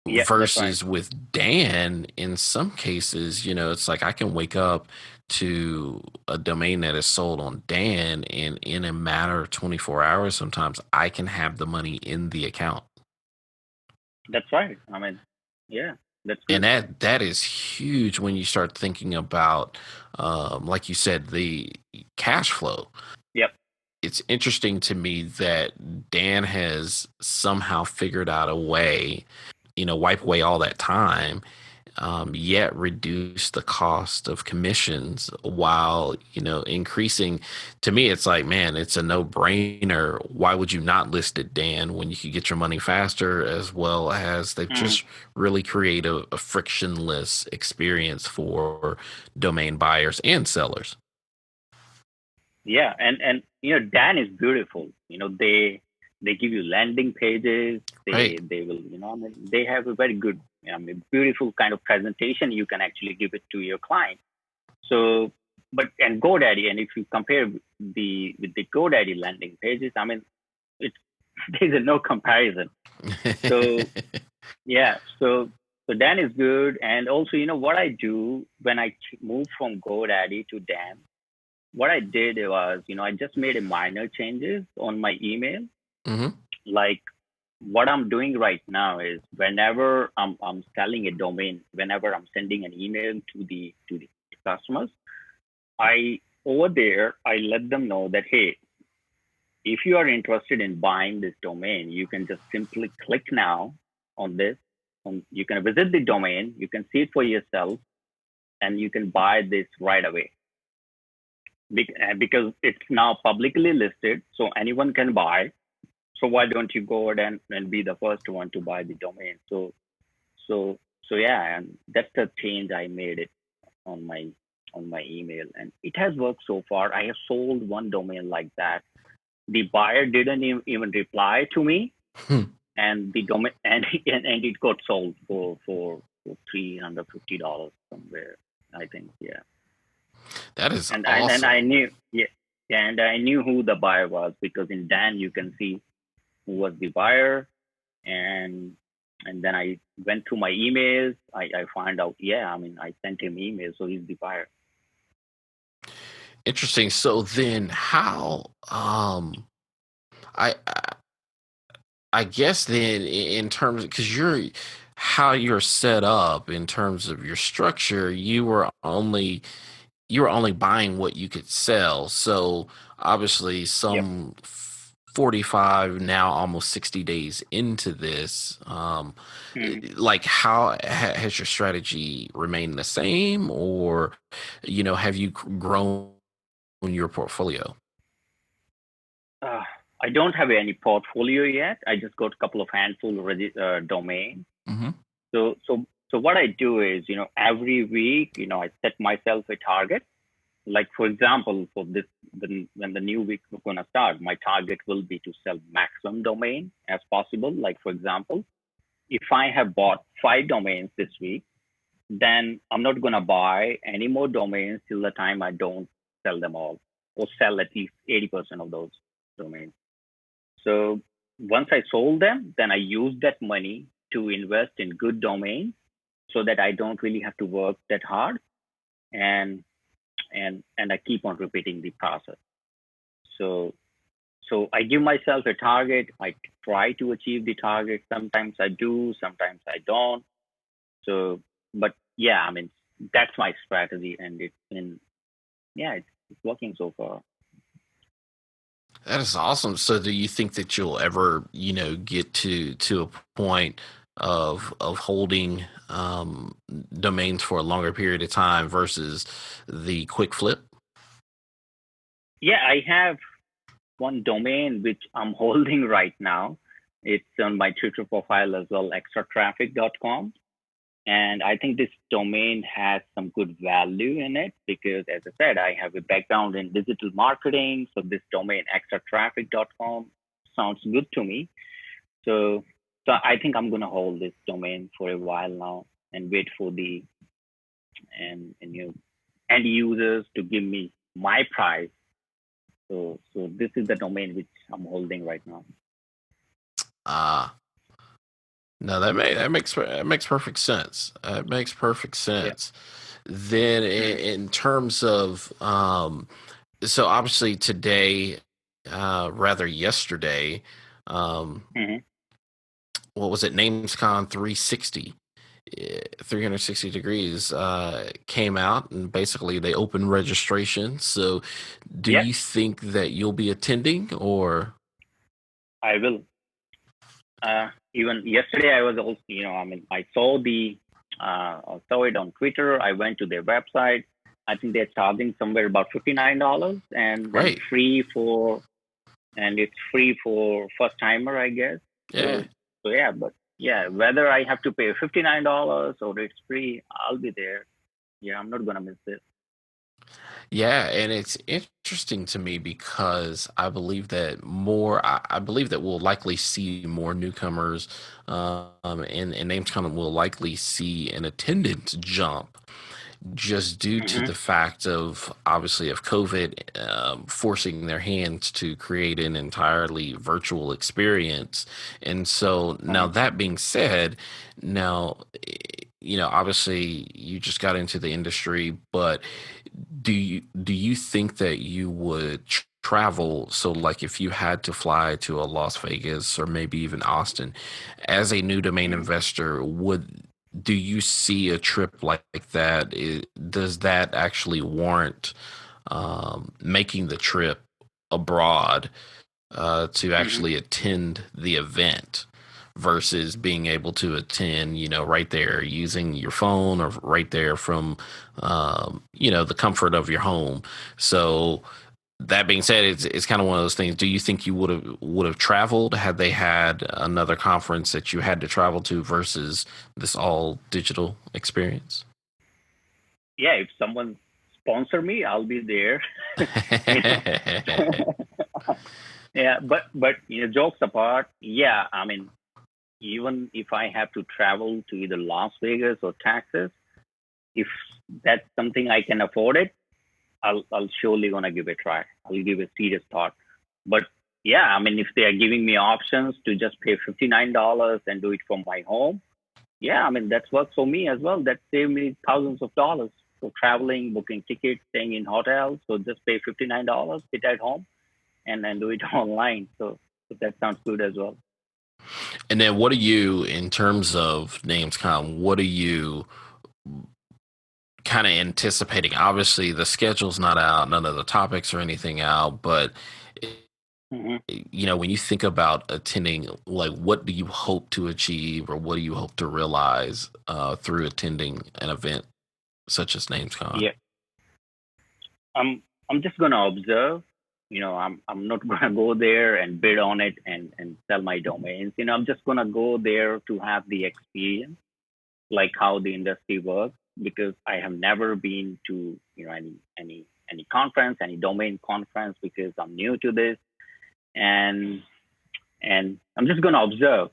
Yeah, that's right. Versus with Dan, in some cases, it's like I can wake up to a domain that is sold on Dan, and in a matter of 24 hours, sometimes I can have the money in the account. That's right. I mean, yeah, that's And good. that is huge when you start thinking about, like you said, the cash flow. Yep. It's interesting to me that Dan has somehow figured out a way, wipe away all that time, yet reduce the cost of commissions while, increasing. To me, it's like, man, it's a no-brainer. Why would you not list it, Dan, when you could get your money faster, as well as they've Mm. just really create a frictionless experience for domain buyers and sellers. Yeah, and Dan is beautiful. They give you landing pages. They Right. they will I mean, they have a very good, beautiful kind of presentation. You can actually give it to your client. So, and GoDaddy, and if you compare with the GoDaddy landing pages, I mean, it's there's no comparison. So yeah, so Dan is good, and also what I do when I move from GoDaddy to Dan, what I did was, I just made a minor changes on my email. Hmm. Like what I'm doing right now is whenever I'm selling a domain, whenever I'm sending an email to the customers, I over there I let them know that, hey, if you are interested in buying this domain, you can just simply click now on this. You can visit the domain, you can see it for yourself, and you can buy this right away because it's now publicly listed, so anyone can buy. So why don't you go ahead and be the first one to buy the domain? So so yeah, and that's the change I made it on my email, and it has worked so far. I have sold one domain like that. The buyer didn't even reply to me, and the domain and it got sold for $350 somewhere, I think. Yeah. That is And I awesome. knew, yeah, and I knew who the buyer was because in Dan you can see who was the buyer, and then I went through my emails. I find out, yeah, I mean, I sent him email, so he's the buyer. Interesting. So then how I I guess then in terms, because how you're set up in terms of your structure, you were only buying what you could sell. So obviously Yep. some 45 now almost 60 days into this, Hmm. like how has your strategy remained the same, or have you grown your portfolio? Uh, I don't have any portfolio yet. I just got a couple of handful of domains. Hmm. So what I do is, every week, I set myself a target. Like for example, for this, when the new week is gonna start, my target will be to sell maximum domain as possible. Like for example, if I have bought 5 domains this week, then I'm not gonna buy any more domains till the time I don't sell them all, or sell at least 80% of those domains. So once I sold them, then I use that money to invest in good domains so that I don't really have to work that hard, and I keep on repeating the process. So I give myself a target. I try to achieve the target. Sometimes I do, sometimes I don't. So, but yeah, I mean, that's my strategy, and it's working so far. That is awesome. So do you think that you'll ever, get to a point of holding domains for a longer period of time versus the quick flip? Yeah, I have one domain which I'm holding right now. It's on my Twitter profile as well, extratraffic.com. And I think this domain has some good value in it because, as I said, I have a background in digital marketing. So this domain, extratraffic.com, sounds good to me. So, so I think I'm going to hold this domain for a while now and wait for the and end users to give me my price. So this is the domain which I'm holding right now. Ah, no, that makes perfect sense. It makes perfect Yeah. sense. Then Mm-hmm. in terms of so obviously today, rather yesterday, um, Mm-hmm. what was it, NamesCon 360? 360 Degrees came out, and basically they opened registration. So do Yeah, you think that you'll be attending, or? I will. Even yesterday, I was also, I saw it on Twitter. I went to their website. I think they're charging somewhere about $59, and then Right. it's free for first timer, I guess. Yeah. So yeah, but yeah, whether I have to pay $59 or it's free, I'll be there. Yeah, I'm not gonna miss this. Yeah, and it's interesting to me because I believe that we'll likely see more newcomers, and names kind of will likely see an attendance jump just due to Mm-hmm. the fact of obviously of COVID forcing their hands to create an entirely virtual experience. And so now Right. that being said, now obviously you just got into the industry, but do you think that you would travel? So like if you had to fly to a Las Vegas or maybe even Austin as a new domain Mm-hmm. investor, do you see a trip like that? Does that actually warrant making the trip abroad to Mm-hmm. actually attend the event versus being able to attend, right there using your phone or right there from, the comfort of your home? So that being said, it's kind of one of those things. Do you think you would have traveled had they had another conference that you had to travel to versus this all digital experience? Yeah, if someone sponsor me, I'll be there. you know. Yeah, but jokes apart, yeah, I mean, even if I have to travel to either Las Vegas or Texas, if that's something I can afford it, I'll surely gonna give it a try. I'll give a serious thought. But yeah, I mean, if they are giving me options to just pay $59 and do it from my home, yeah, I mean that's works for me as well. That saved me thousands of dollars for traveling, booking tickets, staying in hotels. So just pay $59, sit at home, and then do it online. So that sounds good as well. And then what are you, in terms of NamesCom, what are you kind of anticipating? Obviously, the schedule's not out, none of the topics or anything out, but Mm-hmm. when you think about attending, like what do you hope to achieve or what do you hope to realize through attending an event such as NamesCon? Yeah, I'm just gonna observe. I'm not gonna go there and bid on it and sell my domains. I'm just gonna go there to have the experience, like how the industry works, because I have never been to any conference, any domain conference, because I'm new to this, and I'm just gonna observe.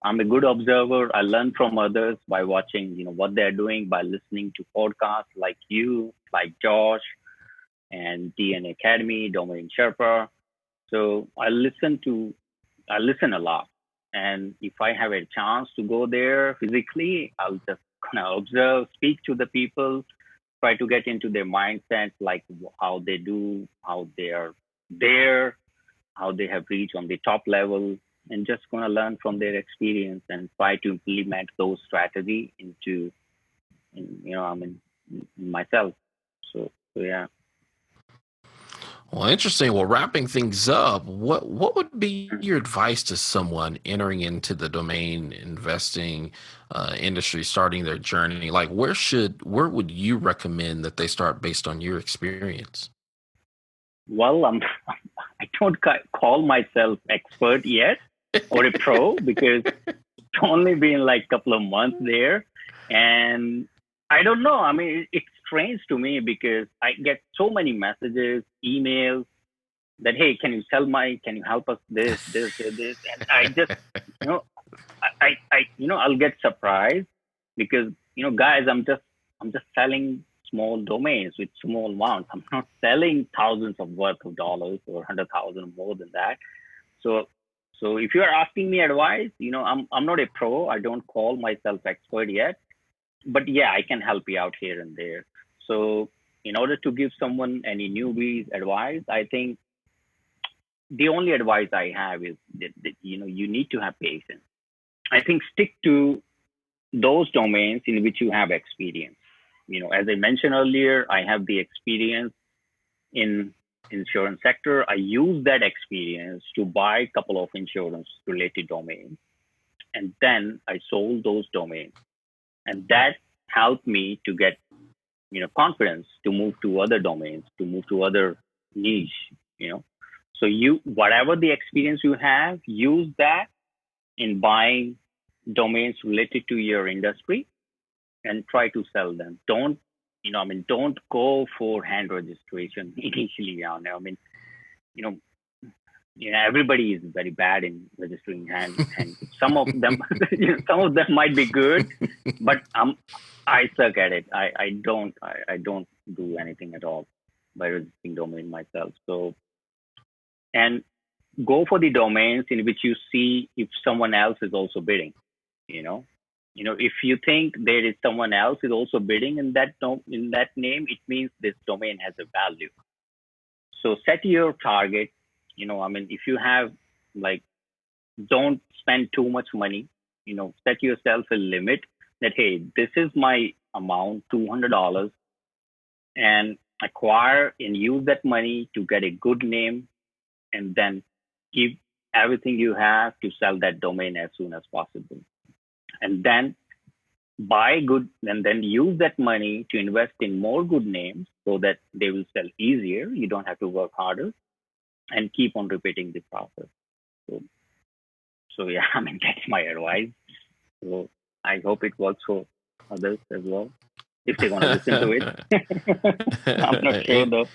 I'm a good observer. I learn from others by watching, what they're doing, by listening to podcasts like you, like Josh, and DNA Academy, Domain Sherpa. So I listen a lot. And if I have a chance to go there physically, I'll just kind of observe, speak to the people, try to get into their mindset, like how they do, how they are there, how they have reached on the top level, and just gonna learn from their experience and try to implement those strategy into, I mean, myself. So yeah. Well, interesting. Well, wrapping things up, what would be your advice to someone entering into the domain investing industry, starting their journey? Like, where would you recommend that they start based on your experience? Well, I don't call myself expert yet or a pro because it's only been like a couple of months there, and I don't know. I mean, it's strange to me because I get so many messages, emails that hey, can you help us this, and I just you know I'll get surprised because guys, I'm just selling small domains with small amounts. I'm not selling thousands of worth of dollars or 100,000 more than that. So so if you are asking me advice, I'm not a pro. I don't call myself expert yet, but yeah, I can help you out here and there. So in order to give someone any newbies advice, I think the only advice I have is that you need to have patience. I think stick to those domains in which you have experience. As I mentioned earlier, I have the experience in insurance sector. I use that experience to buy a couple of insurance related domains, and then I sold those domains, and that helped me to get confidence to move to other domains, to move to other niche. you know so you, whatever the experience you have, use that in buying domains related to your industry and try to sell them. Don't go for hand registration initially. You know everybody is very bad in registering hand. Some of them, some of them might be good, but I suck at it. I don't do anything at all by registering domain myself. So, and go for the domains in which you see if someone else is also bidding. You know, if you think there is someone else is also bidding in in that name, it means this domain has a value. So set your target. If you have, like, don't spend too much money. Set yourself a limit that, hey, this is my amount, $200, and acquire and use that money to get a good name, and then give everything you have to sell that domain as soon as possible. And then buy good, and then use that money to invest in more good names so that they will sell easier. You don't have to work harder, and keep on repeating the process. So, yeah, that's my advice. So I hope it works for others as well, if they want to listen to it. I'm not sure though.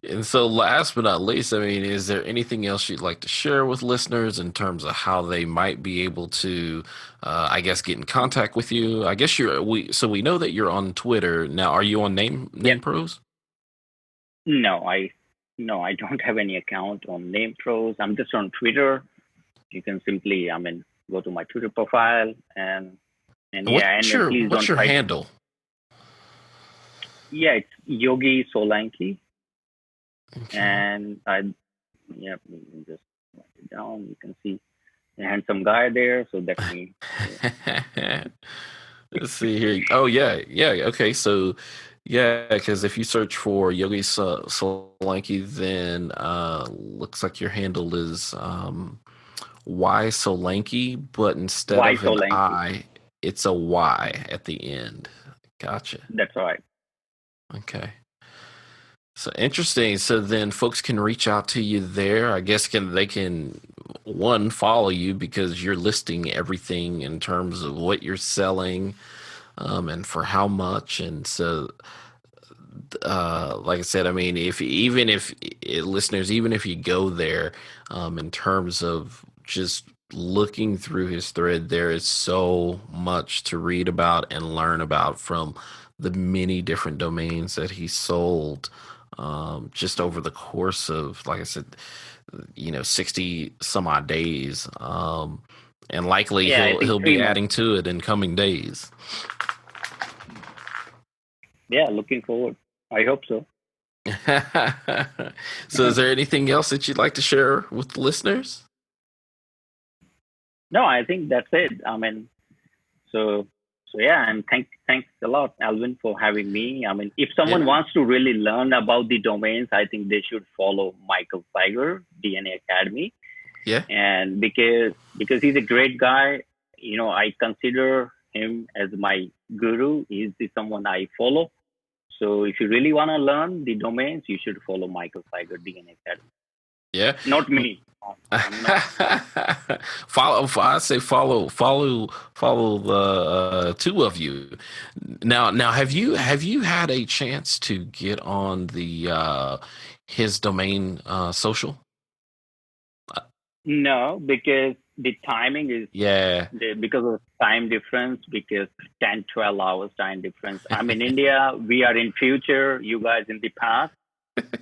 And so, last but not least, is there anything else you'd like to share with listeners in terms of how they might be able to, I guess, get in contact with you? I guess we know that you're on Twitter now. Are you on Yeah. Name Pros? No, I don't have any account on Name Pros. I'm just on Twitter. You can simply, go to my Twitter profile and What's then please what's don't your try. handle? Yeah, it's Yogi Solanki. Okay. And you can just write it down. You can see a handsome guy there, so that's me. Let's see here. Oh yeah, yeah. Okay, so yeah, because if you search for Yogi Solanki, then looks like your handle is Y Solanki, but instead Why of an Solanki? I, it's a Y at the end. Gotcha. That's right. Okay. So interesting. So then folks can reach out to you there. I guess they can one follow you because you're listing everything in terms of what you're selling, and for how much. And so, like I said, if listeners, even if you go there, in terms of just looking through his thread, there is so much to read about and learn about from the many different domains that he sold, just over the course of, like I said, 60 some odd days. And likely Yeah, I think he'll be 3 months. adding to it in coming days. Yeah, looking forward. I hope so. So is there anything else that you'd like to share with the listeners? No, I think that's it. So yeah, and thanks a lot, Alvin, for having me. If someone Yeah. wants to really learn about the domains, I think they should follow Michael Feiger, DNA Academy, Yeah. and because he's a great guy. I consider him as my guru. He's someone I follow. So if you really want to learn the domains, you should follow Michael Feiger, DNA Academy. Yeah. Not me. I'm not. I say follow the two of you. Now have you had a chance to get on the his domain social? No, because the timing is Yeah. because of time difference, because 10, 12 hours time difference. I'm in India. We are in future. You guys in the past.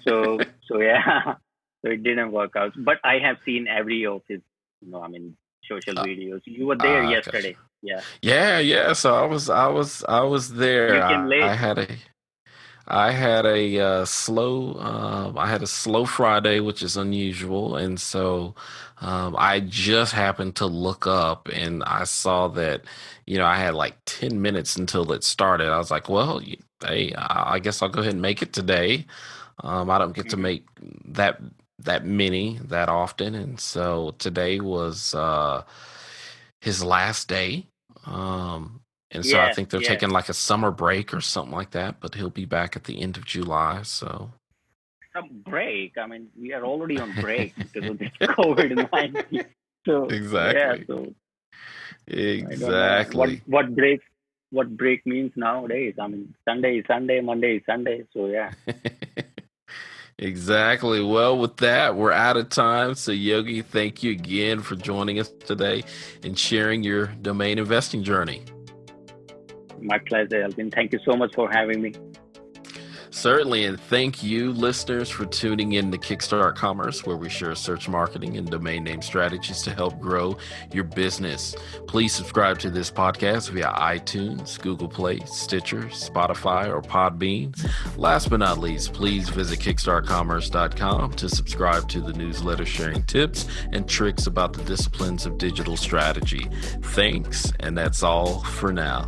So yeah, so it didn't work out. But I have seen every of his, social videos. You were there Gotcha. yesterday. Yeah, Yeah, yeah. So I was there. you came I late. had I had a slow Friday, which is unusual, and so I just happened to look up and I saw that, I had like 10 minutes until it started. I was like, well, hey, I guess I'll go ahead and make it today. I don't get to Hmm. make that that many that often, and so today was his last day. And so I Yeah, think they're yeah. taking like a summer break or something like that, but he'll be back at the end of July. So Some break. I mean, we are already on break because of this COVID-19. So yeah, exactly, so I don't know exactly. what break means nowadays. I mean, Sunday is Sunday, Monday is Sunday. So yeah, Exactly. Well, with that, we're out of time. So, Yogi, thank you again for joining us today and sharing your domain investing journey. my pleasure, Elvin. Thank you so much for having me. Certainly, and thank you, listeners, for tuning in to Kickstart Commerce, where we share search marketing and domain name strategies to help grow your business. Please subscribe to this podcast via iTunes, Google Play, Stitcher, Spotify, or Podbean. Last but not least, please visit kickstartcommerce.com to subscribe to the newsletter sharing tips and tricks about the disciplines of digital strategy. Thanks, and that's all for now.